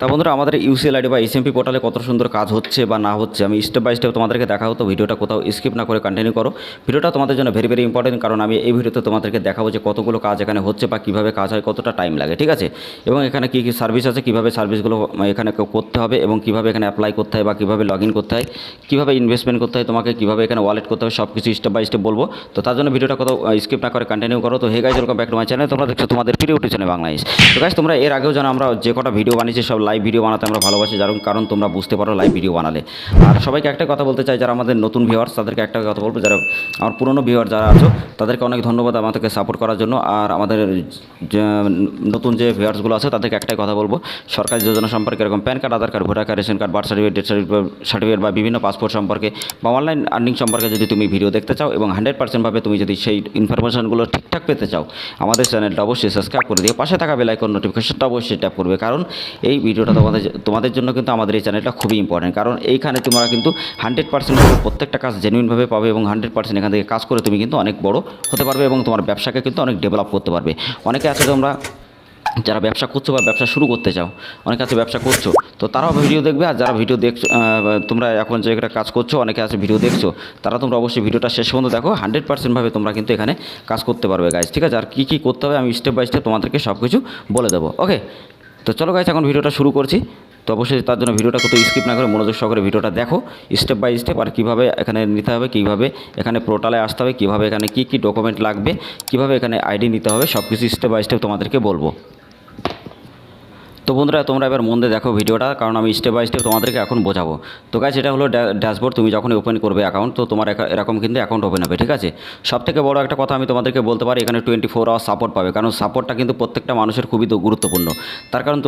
তা বন্ধুরা আমাদের ইউসিএল আইডি বা এসএমপি পোর্টালে কত সুন্দর কাজ হচ্ছে বা না হচ্ছে আমি স্টেপ বাই স্টেপ তোমাদেরকে দেখাবো। তো ভিডিওটা কোথাও স্কিপ না করে কন্টিনিউ করো। ভিডিওটা তোমাদের জন্য ভেরি ভেরি ইম্পর্টেন্ট, কারণ আমি এই ভিডিওতে তোমাদেরকে দেখাবো যে কতগুলো কাজ এখানে হচ্ছে বা কীভাবে কাজ হয়, কতটা টাইম লাগে, ঠিক আছে, এবং এখানে কী কী সার্ভিস আছে, কীভাবে সার্ভিসগুলো এখানে করতে হবে এবং কীভাবে এখানে অ্যাপ্লাই করতে হয় বা কীভাবে লগ ইন করতে হয়, কীভাবে ইনভেস্টমেন্ট করতে হয়, তোমাকে কীভাবে এখানে ওয়ালেট করতে হবে, সব কিছু স্টেপ বাই স্টেপ বলবো। তো তার জন্য ভিডিওটা কোথাও স্কিপ না করে কন্টিনিউ করো। তো hey guys, welcome back to my channel. তোমরা দেখছো তোমাদের প্রিয় ইউটিউব চ্যানেল বাংলাদেশ। তো গাইজ, তোমরা এর আগেও জানো আমরা যে কটা ভিডিও বানিয়েছি সব লাইভ ভিডিও বানাতে আমরা ভালোবাসি, কারণ তোমরা বুঝতে পারো লাইভ ভিডিও বানালে। আর সবাইকে একটা কথা বলতে চাই, যারা আমাদের নতুন ভিউয়ার্স তাদেরকে একটা কথা বলবো, যারা আমার পুরনো ভিউয়ার যারা আছো তাদেরকে অনেক ধন্যবাদ আমাদেরকে সাপোর্ট করার জন্য। আর আমাদের নতুন যে ভিউয়ার্সগুলো আছে তাদেরকে একটাই কথা বলবো, সরকারি যোজনা সম্পর্কে এরকম pan card, Aadhaar card, voter card, ration card, birth certificate, death certificate বা বিভিন্ন পাসপোর্ট সম্পর্কে বা অনলাইন আর্নিং সম্পর্কে যদি তুমি ভিডিও দেখতে চাও এবং 100% তুমি যদি সেই ইনফরমেশনগুলো ঠিকঠাক পেতে চাও, আমাদের চ্যানেলটা অবশ্যই সাবস্ক্রাইব করে দিয়ে পাশে থাকা বেল আইকন নোটিফিকেশনটা অবশ্যই ট্যাপ করবে, কারণ এই ভিডিওটা তোমাদের জন্য কিন্তু আমাদের এই চ্যানেলটা খুবই ইম্পর্টেন্ট। কারণ এইখানে তোমরা কিন্তু 100% প্রত্যেকটা কাজ জেনুইনভাবে পাবে এবং 100% এখান থেকে কাজ করে তুমি কিন্তু অনেক বড় হতে পারবে এবং তোমার ব্যবসাকে কিন্তু অনেক ডেভেলপ করতে পারবে। অনেকে আছে তোমরা যারা ব্যবসা করছো বা ব্যবসা শুরু করতে চাও, অনেকে আছে ব্যবসা করছো, তো তারাও ভিডিও দেখবে। আর যারা ভিডিও দেখছো, তোমরা এখন যে একটা কাজ করছো, অনেকে আছে ভিডিও দেখছো, তারা তোমরা অবশ্যই ভিডিওটা শেষ পর্যন্ত দেখো। 100% তোমরা কিন্তু এখানে কাজ করতে পারবে গাইজ, ঠিক আছে। আর কী কী করতে হবে আমি স্টেপ বাই স্টেপ তোমাদেরকে সব কিছু বলে দেবো। ওকে, তো চলো গাইজ, এখন ভিডিওটা শুরু করছি। তো অবশ্যই তার জন্য ভিডিওটা কোথাও স্কিপ না করে মনোযোগ সহকারে ভিডিওটা দেখো স্টেপ বাই স্টেপ। আর কীভাবে এখানে নিতে হবে, কীভাবে এখানে পোর্টালে আসতে হবে, কীভাবে এখানে কী কী ডকুমেন্ট লাগবে, কীভাবে এখানে আইডি নিতে হবে, সব কিছু স্টেপ বাই স্টেপ তোমাদেরকে বলবো। তো বন্ধুরা, তোমরা এবার মন দিয়ে দেখো ভিডিওটা, কারণ আমি স্টেপ বাই স্টেপ তোমাদেরকে এখন বোঝাবো। তো গাইজ, এটা হলো ড্যাশবোর্ড। তুমি যখন ওপেন করবে অ্যাকাউন্ট, তো তোমার এরকম কিন্তু অ্যাকাউন্ট ওপেন হবে, ঠিক আছে। সবথেকে বড় একটা কথা আমি তোমাদেরকে বলতে পারি, এখানে 24 আওয়ার সাপোর্ট পাবে, কারণ সাপোর্টটা কিন্তু প্রত্যেকটা মানুষের খুবই গুরুত্বপূর্ণ। তার কারণ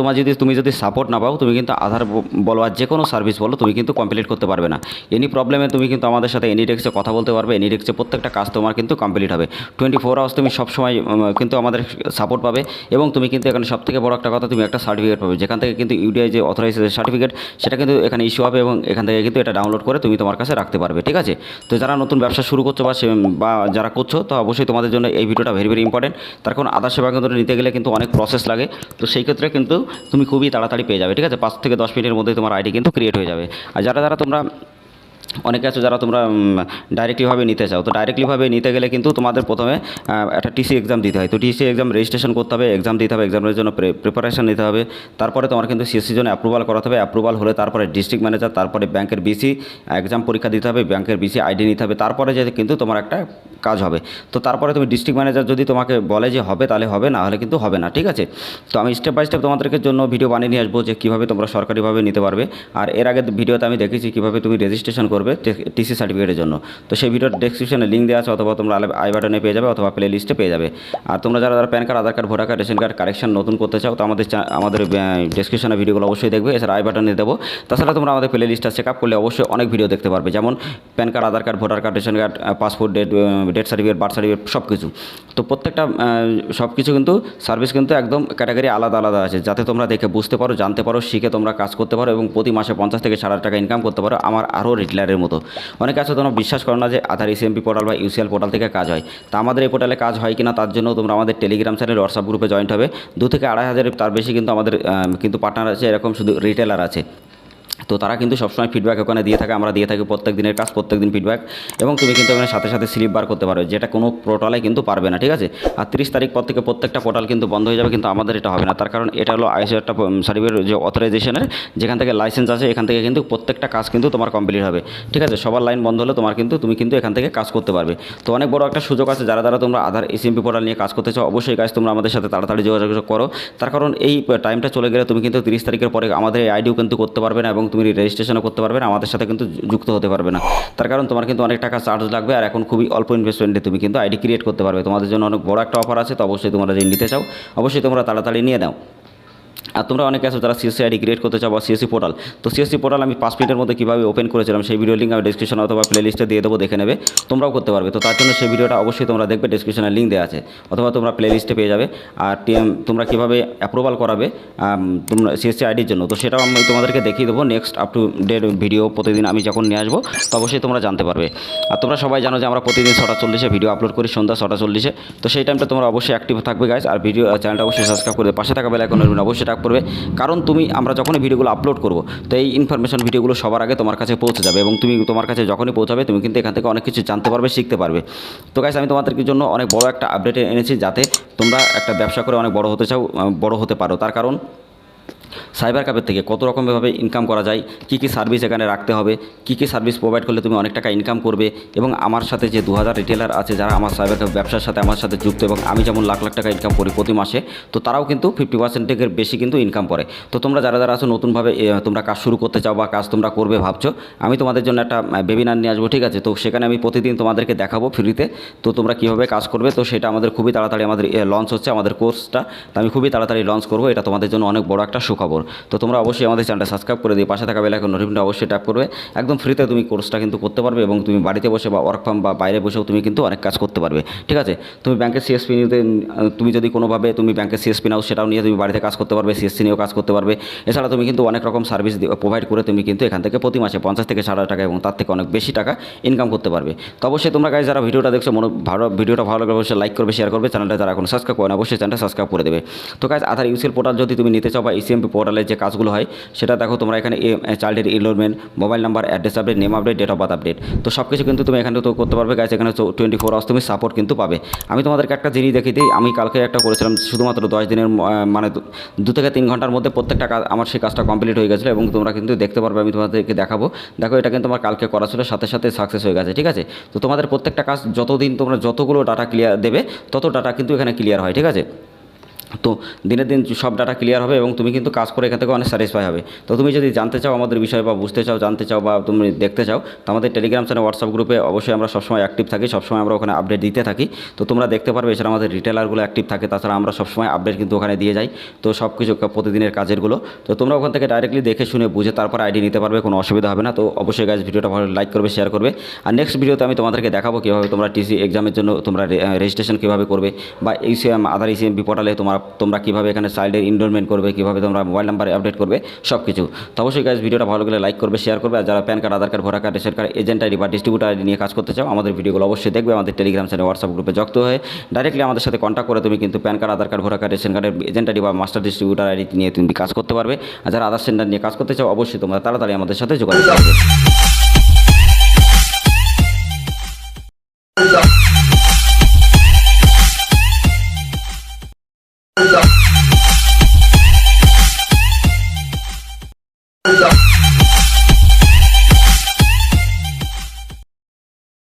তুমি যদি সাপোর্ট না পাও, তুমি কিন্তু আধার বলো আর যে কোনো সার্ভিস বলো, তুমি কিন্তু কমপ্লিট করতে পারবে না। এনি প্রবলেমে তুমি কিন্তু আমাদের সাথে এনি ডেস্কে কথা বলতে পারবে। এনি ডেস্কে প্রত্যেকটা কাজ তোমার কিন্তু কমপ্লিট হবে। 24 আওয়ার্স তুমি সবসময় কিন্তু আমাদের সাপোর্ট পাবে এবং তুমি কিন্তু এখানে সবথেকে বড় একটা কথা, তুমি একটা সার্টিফিকেট পাবে, যেখান থেকে কিন্তু ইউডিআই যে অথরাইজেশন সার্টিফিকেট, সেটা কিন্তু এখানে ইস্যু হবে এবং এখান থেকে কিন্তু এটা ডাউনলোড করে তুমি তোমার কাছে রাখতে পারবে, ঠিক আছে। তো যারা নতুন ব্যবসা শুরু করছো বা যারা করছো, তো অবশ্যই তোমাদের জন্য এই ভিডিওটা ভেরি ভেরি ইম্পর্টেন্ট। তার কারণ আধার সেবা কেন্দ্র নিতে গেলে কিন্তু অনেক প্রসেস লাগে, তো সেই ক্ষেত্রে কিন্তু তুমি খুবই তাড়াতাড়ি পেয়ে যাবে, ঠিক আছে। 5 থেকে 10 মিনিটের মধ্যে তোমার আইডি কিন্তু ক্রিয়েট হয়ে যাবে। আর যারা তোমরা অনেকে আছে যারা তোমরা ডাইরেক্টলিভাবে নিতে চাও, তো ডাইরেক্টলিভাবে নিতে গেলে কিন্তু তোমাদের প্রথমে একটা টিসি এক্সাম দিতে হয়। তো টিসি এক্সাম রেজিস্ট্রেশন করতে হবে, এক্সাম দিতে হবে, এক্সামের জন্য প্রিপারেশন নিতে হবে। তারপরে তোমার কিন্তু সিএসসির জন্য অ্যাপ্রুভাল করাতে হবে। অ্যাপ্রুভাল হলে তারপরে ডিস্ট্রিক্ট ম্যানেজার, তারপরে ব্যাংকের বিসি এক্সাম পরীক্ষা দিতে হবে, ব্যাংকের বিসি আইডি নিতে হবে, তারপরে যে কিন্তু তোমার একটা কাজ হবে। তো তারপরে তুমি ডিস্ট্রিক্ট ম্যানেজার যদি তোমাকে বলে যে হবে, তাহলে হবে, না হলে কিন্তু হবে না, ঠিক আছে। তো আমি স্টেপ বাই স্টেপ তোমাদেরকে জন্য ভিডিও বানিয়ে নিয়ে আসবো যে কীভাবে তোমরা সরকারিভাবে নিতে পারবে। আর এর আগের ভিডিওতে আমি দেখেছি কীভাবে তুমি রেজিস্ট্রেশন করবে টিসি সার্টিফিকেটের জন্য। তো সেই ভিডিওর ডেসক্রিপশনে লিঙ্ক দেওয়া আছে, অথবা তোমরা আই বাটনে পেয়ে যাবে অথবা প্লে লিস্টে পেয়ে যাবে। আর তোমরা যারা pan card, Aadhaar card, voter card, ration card correction নতুন করতে চাও, তো আমাদের ডেসক্রিপশনে ভিডিওগুলো অবশ্যই দেখবে, এছাড়া আই বাটনে দেবো। তাছাড়া তোমরা আমাদের প্লে লিস্টটা চেক আপ করলে অবশ্যই অনেক ভিডিও দেখতে পারবে, যেমন pan card, Aadhaar card, voter card, ration card, passport, death certificate, birth certificate, সব কিছু। তো প্রত্যেকটা সব কিছু কিন্তু সার্ভিস কিন্তু একদম ক্যাটাগরি আলাদা আলাদা আছে, যাতে তোমরা দেখে বুঝতে পারো, জানতে পারো, শিখে তোমরা কাজ করতে পারো এবং প্রতি মাসে 50 থেকে 60 টাকা ইনকাম করতে পারো আমার আরও রিটেলারের মতো। অনেকে আছে তোমরা বিশ্বাস করো না যে আধার এসএমপি পোর্টাল বা ইউসিএল পোর্টাল থেকে কাজ হয়। তা আমাদের এই পোর্টালে কাজ হয় কিনা তার জন্য তোমরা আমাদের টেলিগ্রাম চ্যানেল, হোয়াটসঅ্যাপ গ্রুপে জয়েন্ট হবে। 2 থেকে 2.5 হাজারের তার বেশি কিন্তু আমাদের কিন্তু পার্টনার আছে, এরকম শুধু রিটেলার আছে। তো তারা কিন্তু সবসময় ফিডব্যাক ওখানে দিয়ে থাকে, আমরা দিয়ে থাকি প্রত্যেক দিনের কাজ, প্রত্যেক দিন ফিডব্যাক, এবং তুমি কিন্তু ওখানে সাথে সাথে স্লিপ বার করতে পারবে, যেটা কোনো পোর্টালে কিন্তু পারবে না, ঠিক আছে। আর 30 তারিখ পর থেকে প্রত্যেকটা পোর্টাল কিন্তু বন্ধ হয়ে যাবে, কিন্তু আমাদের এটা হবে না। তার কারণ এটা হলো আইএসও একটা সার্টিফিকেট যে অথরাইজেশনের, যেখান থেকে লাইসেন্স আছে, এখান থেকে কিন্তু প্রত্যেকটা কাজ কিন্তু তোমার কমপ্লিট হবে, ঠিক আছে। সবার লাইন বন্ধ হলে তুমি কিন্তু এখান থেকে কাজ করতে পারবে। তো অনেক বড় একটা সুযোগ আছে, যারা তোমরা আধার এসএমপি পোর্টাল নিয়ে কাজ করতে চাও, অবশ্যই কাজ তোমরা আমাদের সাথে তাড়াতাড়ি যোগাযোগ করো। তার কারণ এই টাইমটা চলে গেলে তুমি কিন্তু 30 তারিখের পরে আমাদের এই আইডিও কিন্তু করতে পারবে না এবং তুমি রেজিস্ট্রেশনও করতে পারবে না, আমাদের সাথে কিন্তু যুক্ত হতে পারবে না। তার কারণ তোমার কিন্তু অনেক টাকা চার্জ লাগবে, আর এখন খুবই অল্প ইনভেস্টমেন্টে তুমি কিন্তু আইডি ক্রিয়েট করতে পারবে। তোমাদের জন্য অনেক বড় একটা অফার আছে, তো অবশ্যই তোমরা যদি নিতে চাও, অবশ্যই তোমরা তাড়াতাড়ি নিয়ে নাও। আর তোমরা অনেকে আছো যারা সিএসসি আইডি ক্রিয়েট করতে চাও বা সিএসসি পোর্টাল, তো সিএসসি পোর্টাল আমি 5 মিনিটের মধ্যে কীভাবে ওপেন করেছিলাম সেই ভিডিও লিঙ্ক আমি ডেসক্রিপশন অথবা প্লে লিস্টে দিয়ে দেবো, দেখে নেবে, তোমরাও করতে পারবে। তো তার জন্য সেই ভিডিওটা অবশ্যই তোমরা দেখবে, ডেসক্রিপশনে লিঙ্ক দেওয়া আছে, অথবা তোমরা প্লে লিস্টে পেয়ে যাবে। আর তোমরা কীভাবে অ্যাপ্রুভাল করাবে তোমরা সিএসসি আইডির জন্য, তো সেটাও আমি তোমাদেরকে দেখিয়ে দেবো next up to date video প্রতিদিন আমি যখন নিয়ে আসবো, তো অবশ্যই তোমরা জানতে পারবে। আর তোমরা সবাই জানো যে আমরা প্রতিদিন 6:40 ভিডিও আপলোড করি, সন্ধ্যা 6:40, তো সেই টাইমটা তোমরা অবশ্যই অ্যাক্টিভ থাকবে গাইজ। আর চ্যানেলটা অবশ্যই সাবস্ক্রাইব করে পাশে থাকা বেল আইকন অবশ্যই সাবস্ক্রাইব করবে, কারণ আমরা যখনই ভিডিওগুলো আপলোড করব তো এই ইনফরমেশন ভিডিওগুলো সবার আগে তোমার কাছে পৌঁছে যাবে এবং তোমার কাছে যখনই পৌঁছাবে তুমি কিন্তু এখান থেকে অনেক কিছু জানতে পারবে, শিখতে পারবে। তো গাইস, আমি তোমাদের জন্য অনেক বড় একটা আপডেট এনেছি, যাতে তোমরা একটা ব্যবসা করে অনেক বড় হতে পারো। তার কারণ সাইবার ক্যাফে থেকে কত রকমভাবে ইনকাম করা যায়, কী সার্ভিস এখানে রাখতে হবে, কী সার্ভিস প্রোভাইড করলে তুমি অনেক টাকা ইনকাম করবে, এবং আমার সাথে যে 2000 রিটেলার আছে যারা আমার সাইবার ক্যাফে ব্যবসার সাথে আমার সাথে যুক্ত, এবং আমি যেমন লাখ লাখ টাকা ইনকাম করি প্রতি মাসে, তো তারাও কিন্তু 50%-এর বেশি কিন্তু ইনকাম করে। তো তোমরা যারা আছো নতুনভাবে তোমরা কাজ শুরু করতে চাও বা কাজ তোমরা করবে ভাবছো, আমি তোমাদের জন্য একটা ওয়েবিনার নিয়ে আসবো, ঠিক আছে? তো সেখানে আমি প্রতিদিন তোমাদেরকে দেখাবো ফ্রিতে, তো তোমরা কীভাবে কাজ করবে। তো সেটা আমাদের খুবই তাড়াতাড়ি লঞ্চ হচ্ছে আমাদের কোর্সটা, তো আমি খুবই তাড়াতাড়ি লঞ্চ করবো। এটা তোমাদের জন্য অনেক বড় একটা সুখবর। তো তোমরা অবশ্যই আমাদের চ্যানেলটা সাবস্ক্রাইব করে দিয়ে পাশে থাকা বেল আইকন নোটিফিকেশনটা অবশ্যই ট্যাপ করবে। একদম ফ্রিতে তুমি কোর্সটা কিন্তু করতে পারবে, এবং তুমি বাড়িতে বসে বা ওয়ার্ক ফ্রম বা বাইরে বসেও তুমি কিন্তু অনেক কাজ করতে পারবে, ঠিক আছে? তুমি ব্যাংকের সিএসপি নিতে তুমি যদি কোনোভাবে তুমি ব্যাংকের সিএসপি নাও, সেটাও নিয়ে তুমি বাড়িতে কাজ করতে পারবে, সিএসসি নিয়েও কাজ করতে পারবে। এছাড়া তুমি কিন্তু অনেক রকম সার্ভিস প্রোভাইড করে তুমি কিন্তু এখান থেকে প্রতি মাসে 50 থেকে 60 টাকা এবং তার থেকে অনেক বেশি টাকা ইনকাম করতে পারবে। তো অবশ্যই তোমরা গাইজ যারা ভিডিওটা দেখছো, ভিডিওটা ভালো লাগলে অবশ্যই লাইক করবে, শেয়ার করবে। চ্যানেলটা যারা এখন সাবস্ক্রাইব করে না, অবশ্যই চ্যানেলটা সাবস্ক্রাইব করে দেবে। তো গাইজ, আধার ইউসিএল পোর্টাল যদি তুমি নিতে চাও বা ইসিএমপি পোর্টালে যে কাজগুলো হয় সেটা দেখো, তোমরা এখানে চাইল্ডের enrolment, mobile number, address update, name update, date of birth update, তো সব কিছু কিন্তু তুমি এখানে তো করতে পারবে গাইজ। এখানে 24 আওয়ার্স তুমি সাপোর্ট কিন্তু পাবে। আমি তোমাদেরকে একটা জিনিস দেখিয়ে দিই, আমি কালকে একটা করেছিলাম শুধুমাত্র 10 দিনের, মানে 2 থেকে 3 ঘন্টার মধ্যে প্রত্যেকটা কাজ আমার সেই কাজটা কমপ্লিট হয়ে গেছিলো, এবং তোমরা কিন্তু দেখতে পারবে, আমি তোমাদেরকে দেখাবো। দেখো, এটা কিন্তু আমার কালকে করা ছিল, সাথে সাথে সাকসেস হয়ে গেছে, ঠিক আছে? তো তোমাদের প্রত্যেকটা কাজ তোমরা যতগুলো ডাটা ক্লিয়ার দেবে, তত ডাটা কিন্তু এখানে ক্লিয়ার হয়, ঠিক আছে? তো দিনের দিন সব ডাটা ক্লিয়ার হবে এবং তুমি কিন্তু কাজ করে এখান থেকে অনেক স্যাটিসফাই হবে। তো তুমি যদি জানতে চাও আমাদের বিষয় বা বুঝতে চাও, জানতে চাও, বা তুমি দেখতে চাও, তো আমাদের টেলিগ্রাম চ্যানেল, হোয়াটসঅ্যাপ গ্রুপে অবশ্যই আমরা সবসময় অ্যাক্টিভ থাকি, সবসময় আমরা ওখানে আপডেট দিতে থাকি। তো তোমরা দেখতে পারবে। এছাড়া আমাদের রিটেলারগুলো অ্যাক্টিভ থাকে, তাছাড়া আমরা সবসময় আপডেট কিন্তু ওখানে দিয়ে যাই। তো সব কিছু প্রতিদিনের কাজেরগুলো তো তোমরা ওখান থেকে ডাইরেক্টলি দেখে শুনে বুঝে তারপর আইডি নিতে পারবে, কোনো অসুবিধা হবে না। তো অবশ্যই গাইজ ভিডিওটা ভালো লাইক করবে, শেয়ার করবে। আর নেক্সট ভিডিওতে আমি তোমাদেরকে দেখাবো কীভাবে তোমরা টিসি এক্সামের জন্য তোমরা রেজিস্ট্রেশন কীভাবে করবে, বা আধার ইসিএমপি পোর্টালে তোমরা কীভাবে এখানে চাইল্ডের এনরোলমেন্ট করবে, কীভাবে তোমরা মোবাইল নাম্বার আপডেট করবে, সব কিছু। তো অবশ্যই গাইজ ভিডিওটা ভালো লাগলে লাইক করবে, শেয়ার করবে। আর যারা pan card, Aadhaar card, voter card, ration card, agent ID বা ডিস্ট্রিবিউটার আইডি নিয়ে কাজ করতে চাও, আমাদের ভিডিওগুলো অবশ্যই দেখবে। আমাদের টেলিগ্রাম চ্যানেল, হোয়াটসঅ্যাপ গ্রুপে যুক্ত হয়ে ডাইরেক্টলি আমাদের সাথে কন্ট্যাক্ট করে তুমি কিন্তু pan card, Aadhaar card, voter card, ration কার্ডের এজেন্ট আইডি বা মাস্টার ডিস্ট্রিবিউটার আইডি নিয়ে তুমি কাজ করতে পারবে। আর যারা আধার সেন্টার নিয়ে কাজ করতে চাও, অবশ্যই তোমরা তাড়াতাড়ি আমাদের সাথে যোগাযোগ করবে।